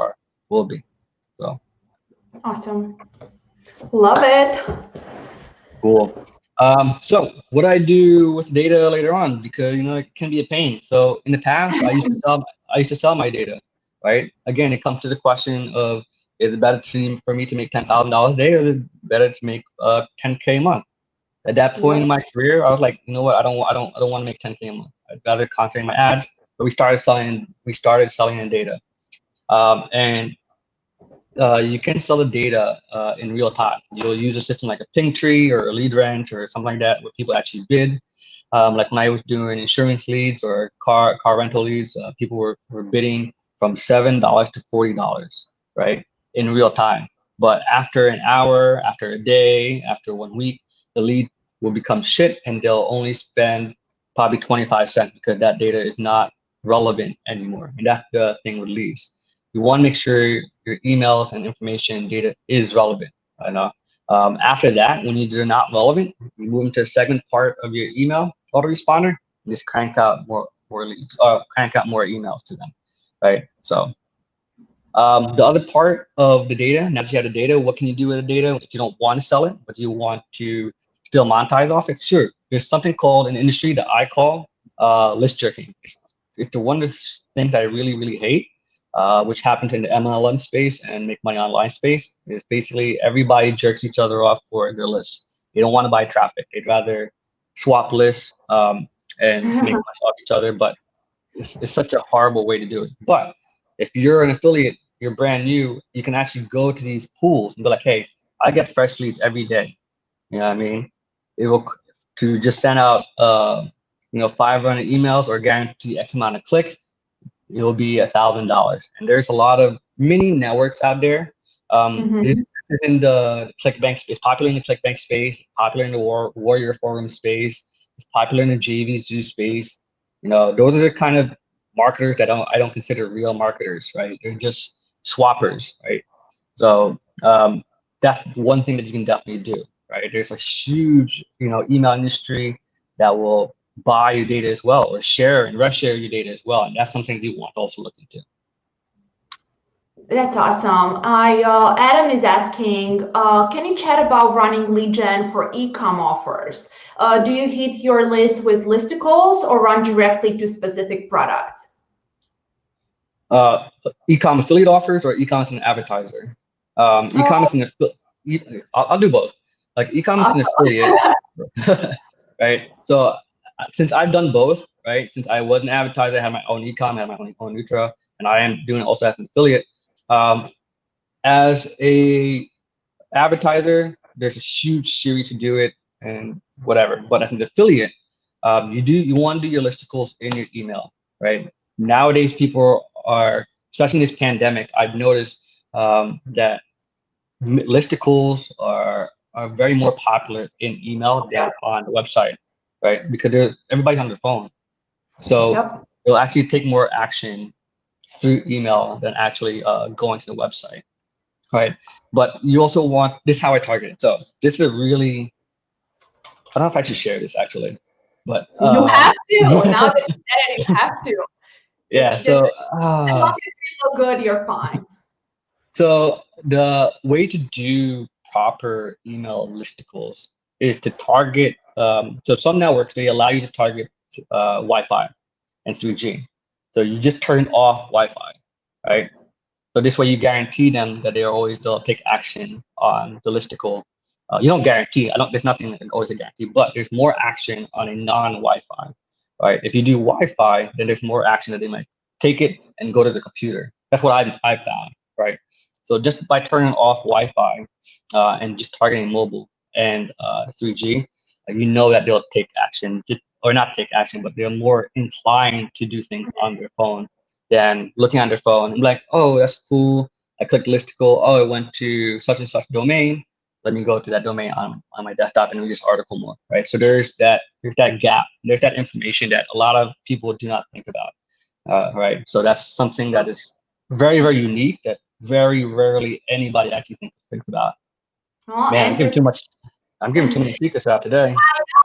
will be. So awesome. Love it. Cool. So what I do with data later on, because it can be a pain. So in the past, I used to sell my data, right? Again, it comes to the question of, is it better for me to make $10,000 a day, or is it better to make 10K a month? At that point in my career, I was like, you know what? I don't want to make 10K a month. I'd rather concentrate my ads. But we started selling in data, and you can sell the data in real time. You'll use a system like a Pinktree or a LeadRanch or something like that, where people actually bid. Like when I was doing insurance leads or car rental leads, people were bidding from $7 to $40, right, in real time. But after an hour, after a day, after 1 week, the lead will become shit, and they'll only spend probably 25 cents because that data is not relevant anymore. And that's the thing with leads. You want to make sure your emails and information data is relevant. After that, when they're not relevant, you move into the second part of your email autoresponder. Just crank out more leads, crank out more emails to them, right? So the other part of the data, now that you have the data, what can you do with the data if you don't want to sell it, but you want to still monetize off it? Sure, there's something called in industry that I call list jerking. It's the one of the things I really, really hate, which happens in the MLM space and make money online space, is basically everybody jerks each other off for their lists. They don't want to buy traffic. They'd rather swap lists and make money off each other, but it's such a horrible way to do it. But if you're an affiliate, you're brand new, you can actually go to these pools and be like, hey, I get fresh leads every day. You know what I mean? It will to just send out 500 emails or guarantee X amount of clicks, it'll be $1,000. And there's a lot of mini networks out there. This is in the ClickBank space, popular in the ClickBank space, popular in the Warrior Forum space, it's popular in the JVZoo space. Those are the kind of marketers that I don't consider real marketers, right? They're just swappers, right? So that's one thing that you can definitely do, right? There's a huge, email industry that will buy your data as well, or share and rev share your data as well, and that's something you want to also look into. That's awesome. Adam is asking, can you chat about running lead gen for e-com offers? Do you hit your list with listicles or run directly to specific products? E-com affiliate offers or e-com as an advertiser? E-com as an affiliate. I'll do both. Like e-com as an affiliate, right? So since I've done both, right? Since I was an advertiser, I had my own e-com, I had my own Nutra, and I am doing it also as an affiliate. As a advertiser, there's a huge series to do it and whatever. But as an affiliate, you want to do your listicles in your email, right? Nowadays, people are, especially in this pandemic, I've noticed that listicles are very more popular in email than on the website, right? Because everybody's on their phone. So it'll actually take more action through email than actually going to the website, right? But you also want, this is how I target it. So this is a really, I don't know if I should share this actually, but you have to. Now that you said it, you have to. Yeah. So as long as you feel good, you're fine. So the way to do proper email listicles is to target. So some networks, they allow you to target Wi-Fi and 3G. So you just turn off Wi-Fi, right? So this way you guarantee them that they'll take action on the listicle. You don't guarantee, there's nothing always a guarantee, but there's more action on a non-Wi-Fi, right? If you do Wi-Fi, then there's more action that they might take it and go to the computer. That's what I've found, right? So just by turning off Wi-Fi and just targeting mobile and 3G, you know that they'll take action, or not take action, but they're more inclined to do things on their phone than looking on their phone and like, oh, that's cool. I clicked listicle. Oh, it went to such and such domain. Let me go to that domain on my desktop and read this article more, right? So there's that gap. There's that information that a lot of people do not think about, right? So that's something that is very, very unique that very rarely anybody actually thinks about. Well, Man, I'm giving too many secrets out today.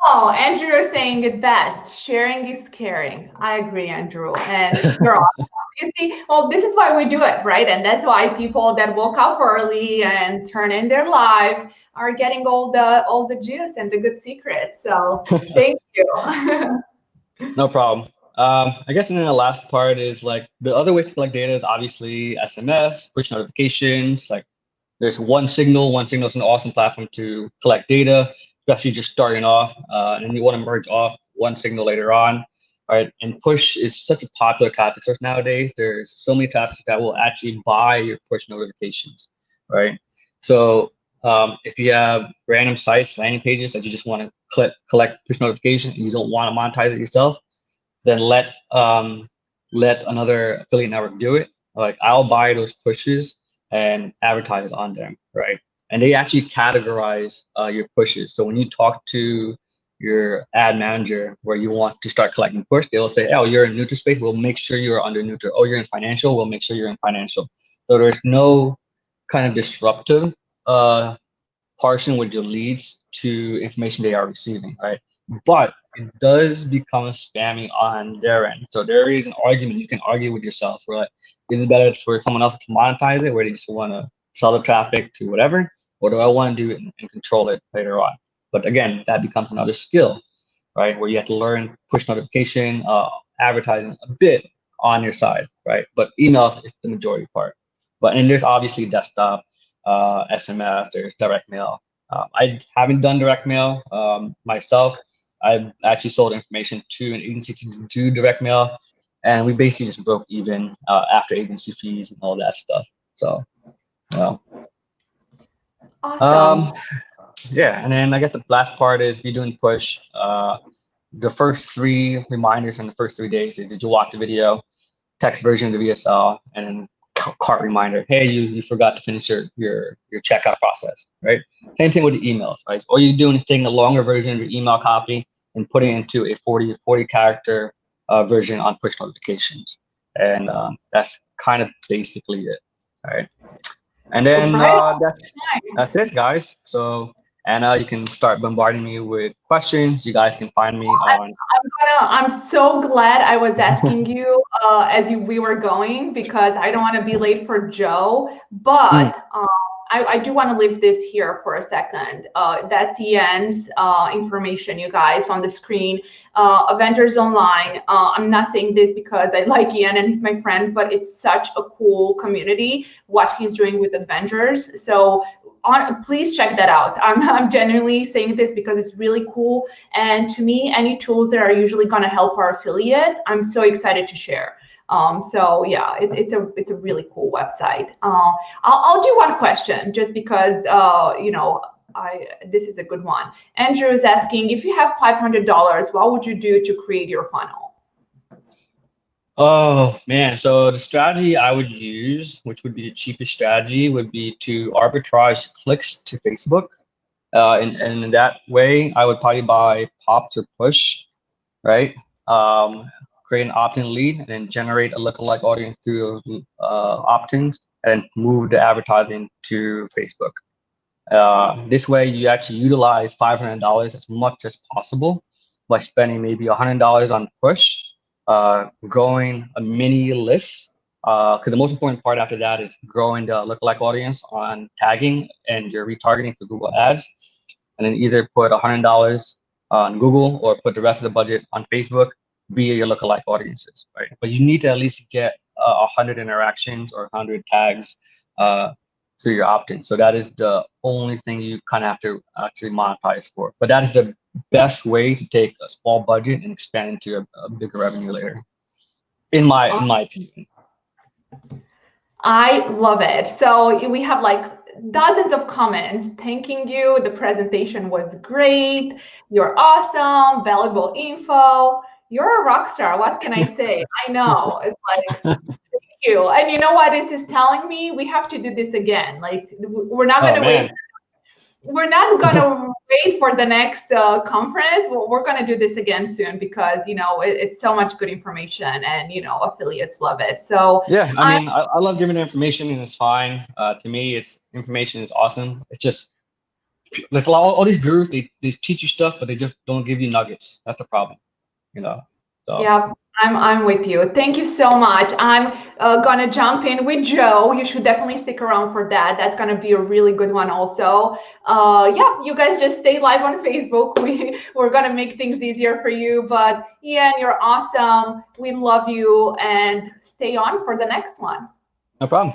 Oh, Andrew is saying it best. Sharing is caring. I agree, Andrew. And you're awesome. You see, well, this is why we do it, right? And that's why people that woke up early and turn in their life are getting all the juice and the good secrets. So thank you. No problem. I guess and then the last part is like the other way to collect data is obviously SMS, push notifications. Like there's One Signal. One Signal is an awesome platform to collect data, especially just starting off, and you want to merge off One Signal later on, right? And push is such a popular traffic source nowadays. There's so many traffic that will actually buy your push notifications, right? So if you have random sites, landing pages that you just want to collect push notifications and you don't want to monetize it yourself, then let another affiliate network do it. Like I'll buy those pushes and advertise on them, right? And they actually categorize your pushes. So when you talk to your ad manager where you want to start collecting push, they'll say, oh, you're in NutraSpace, we'll make sure you're under Nutra. Oh, you're in financial, we'll make sure you're in financial. So there's no kind of disruptive parsing with your leads to information they are receiving, right? But it does become spammy on their end. So there is an argument you can argue with yourself, right? Is it better for someone else to monetize it, where they just want to sell the traffic to whatever, or do I want to do it and control it later on? But again, that becomes another skill, right? Where you have to learn push notification, advertising a bit on your side, right? But emails is the majority part. But and there's obviously desktop, SMS, there's direct mail. I haven't done direct mail myself. I've actually sold information to an agency to do direct mail, and we basically just broke even after agency fees and all that stuff. So, well, um, Awesome. yeah. And then I guess the last part is if you're doing push. The first three reminders in the first 3 days is, did you watch the video, text version of the VSL, and then cart reminder. Hey, you forgot to finish your checkout process, right? Same thing with the emails, right? All you're doing is taking a longer version of your email copy and putting it into a 40 character version on push notifications. And that's kind of basically it, all right? And then Right that's it, guys. So, Anna, you can start bombarding me with questions. You guys can find me on. I'm so glad I was asking you we were going, because I don't want to be late for Joe. But I do want to leave this here for a second. That's Ian's information, you guys, on the screen. Avengers Online. I'm not saying this because I like Ian and he's my friend, but it's such a cool community, what he's doing with Avengers. So please check that out. I'm genuinely saying this because it's really cool. And to me, any tools that are usually going to help our affiliates, I'm so excited to share. So yeah, it's a really cool website. I'll do one question just because this is a good one. Andrew is asking, if you have $500, what would you do to create your funnel? Oh man, so the strategy I would use, which would be the cheapest strategy, would be to arbitrage clicks to Facebook. And in that way, I would probably buy pops or push, right? Um, Create an opt-in lead and then generate a lookalike audience through those opt-ins and move the advertising to Facebook. This way, you actually utilize $500 as much as possible by spending maybe $100 on push, growing a mini list. Because the most important part after that is growing the lookalike audience on tagging and your retargeting for Google Ads, and then either put $100 on Google or put the rest of the budget on Facebook via your lookalike audiences, right? But you need to at least get 100 interactions or 100 tags through your opt-in. So that is the only thing you kind of have to actually monetize for. But that is the best way to take a small budget and expand into a bigger revenue later, in my opinion. I love it. So we have like dozens of comments thanking you. The presentation was great. You're awesome. Valuable info. You're a rock star. What can I say? I know. It's like, thank you. And you know what this is telling me? We have to do this again. Like, we're not going to wait. We're not going to wait for the next conference. We're going to do this again soon because, it's so much good information and, affiliates love it. So yeah, I mean, I love giving information and it's fine. To me, information is awesome. It's just, there's all these gurus, they teach you stuff, but they just don't give you nuggets. That's the problem, So. Yeah, I'm with you. Thank you so much. I'm gonna jump in with Joe. You should definitely stick around for that. That's gonna be a really good one also. Yeah, you guys just stay live on Facebook. We're gonna make things easier for you. But Ian, you're awesome. We love you, and stay on for the next one. No problem.